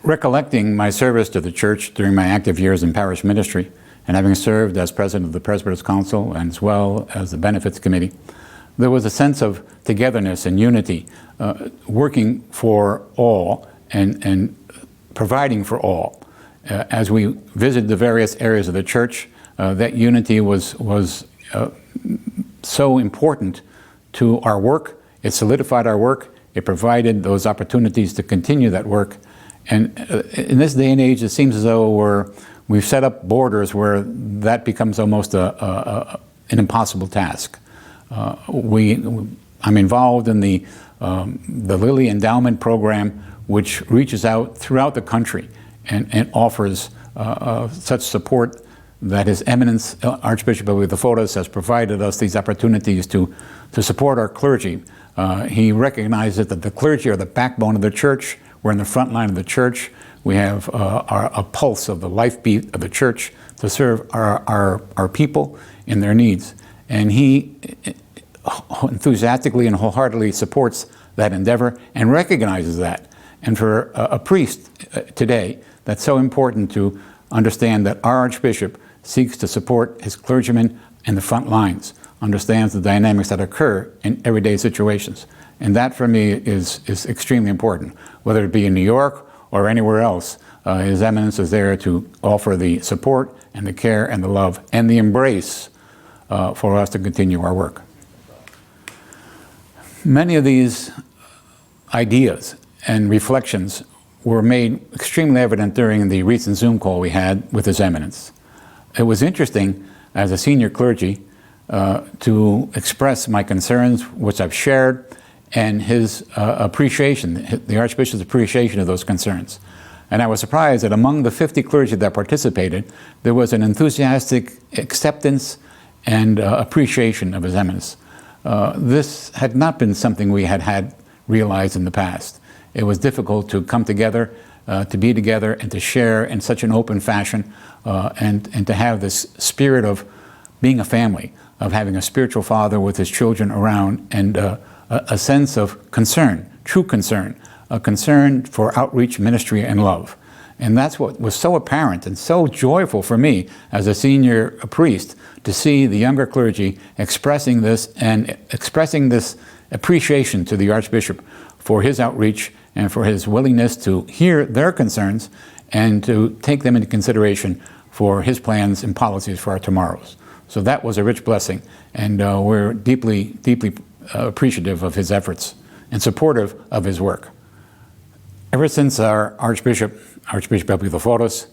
recollecting my service to the church during my active years in parish ministry, and having served as president of the Presbyters Council and as well as the Benefits Committee, there was a sense of togetherness and unity, working for all and providing for all. As we visited the various areas of the church, that unity was so important to our work. It solidified our work. It provided those opportunities to continue that work. And in this day and age, it seems as though we've set up borders where that becomes almost an impossible task. I'm involved in the Lilly Endowment Program, which reaches out throughout the country and offers such support that His Eminence Archbishop Protopresbyter has provided us these opportunities to support our clergy. He recognizes that the clergy are the backbone of the church. We're in the front line of the church. We have a pulse of the life-beat of the church to serve our people in their needs. And he enthusiastically and wholeheartedly supports that endeavor and recognizes that. And for a priest today, that's so important to understand that our Archbishop seeks to support his clergymen in the front lines, understands the dynamics that occur in everyday situations. And that for me is extremely important. Whether it be in New York or anywhere else, His Eminence is there to offer the support and the care and the love and the embrace for us to continue our work. Many of these ideas and reflections were made extremely evident during the recent Zoom call we had with His Eminence. It was interesting as a senior clergy to express my concerns, which I've shared, and his appreciation, the Archbishop's appreciation of those concerns. And I was surprised that among the 50 clergy that participated, there was an enthusiastic acceptance and appreciation of His Eminence. This had not been something we had realized in the past. It was difficult to come together, to be together, and to share in such an open fashion, and to have this spirit of being a family, of having a spiritual father with his children around, and a sense of concern, true concern, a concern for outreach, ministry, and love. And that's what was so apparent and so joyful for me as a senior priest, to see the younger clergy expressing this and expressing this appreciation to the Archbishop for his outreach and for his willingness to hear their concerns and to take them into consideration for his plans and policies for our tomorrows. So that was a rich blessing, and we're deeply, deeply appreciative of his efforts and supportive of his work. Ever since our Archbishop Protopresbyter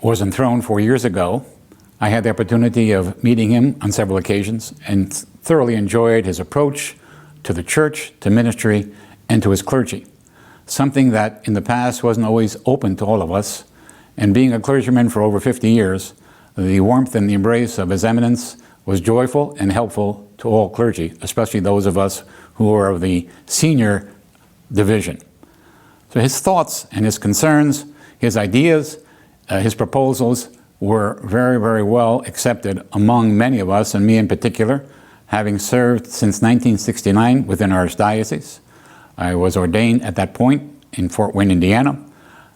was enthroned 4 years ago, I had the opportunity of meeting him on several occasions and thoroughly enjoyed his approach to the church, to ministry, and to his clergy. Something that in the past wasn't always open to all of us. And being a clergyman for over 50 years, the warmth and the embrace of His Eminence was joyful and helpful to all clergy, especially those of us who are of the senior division. So his thoughts and his concerns, his ideas, his proposals were very, very well accepted among many of us, and me in particular, having served since 1969 within our archdiocese. I was ordained at that point in Fort Wayne, Indiana.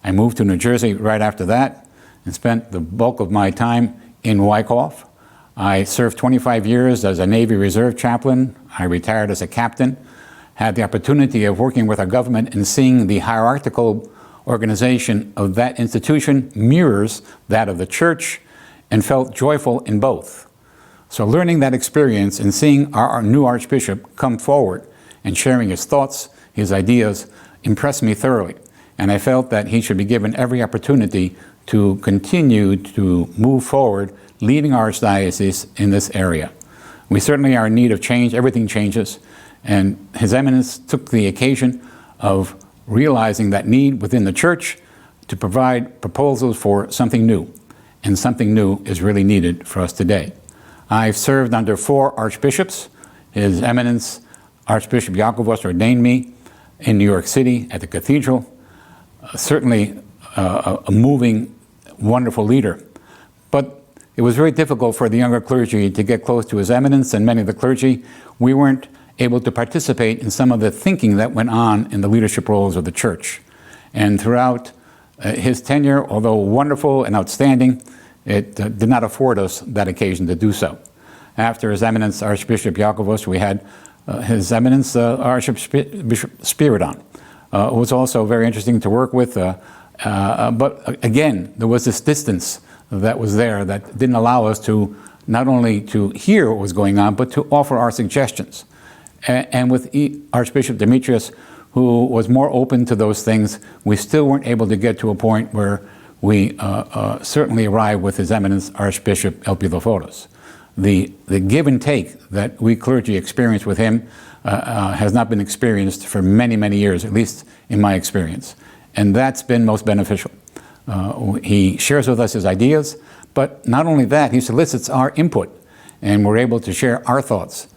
I moved to New Jersey right after that and spent the bulk of my time in Wyckoff. I served 25 years as a Navy Reserve Chaplain. I retired as a captain, had the opportunity of working with our government and seeing the hierarchical organization of that institution mirrors that of the church, and felt joyful in both. So learning that experience and seeing our new Archbishop come forward and sharing his thoughts, his ideas, impressed me thoroughly. And I felt that he should be given every opportunity to continue to move forward, leading our archdiocese in this area. We certainly are in need of change. Everything changes. And His Eminence took the occasion of realizing that need within the church to provide proposals for something new. And something new is really needed for us today. I've served under 4 archbishops. His Eminence Archbishop Yakovos ordained me in New York City at the cathedral. Certainly a moving, wonderful leader. But it was very difficult for the younger clergy to get close to His Eminence, and many of the clergy, we weren't able to participate in some of the thinking that went on in the leadership roles of the church. And throughout His tenure, although wonderful and outstanding, it did not afford us that occasion to do so. After His Eminence Archbishop Yakovos, we had His Eminence Archbishop Spiridon, who was also very interesting to work with. But again, there was this distance that was there that didn't allow us to not only to hear what was going on, but to offer our suggestions. And with Archbishop Demetrius, who was more open to those things, we still weren't able to get to a point where we certainly arrived with His Eminence Archbishop Elpidophoros. The give and take that we clergy experience with him has not been experienced for many, many years, at least in my experience. And that's been most beneficial. He shares with us his ideas, but not only that, he solicits our input, and we're able to share our thoughts.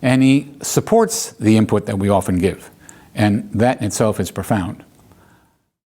And he supports the input that we often give, and that in itself is profound.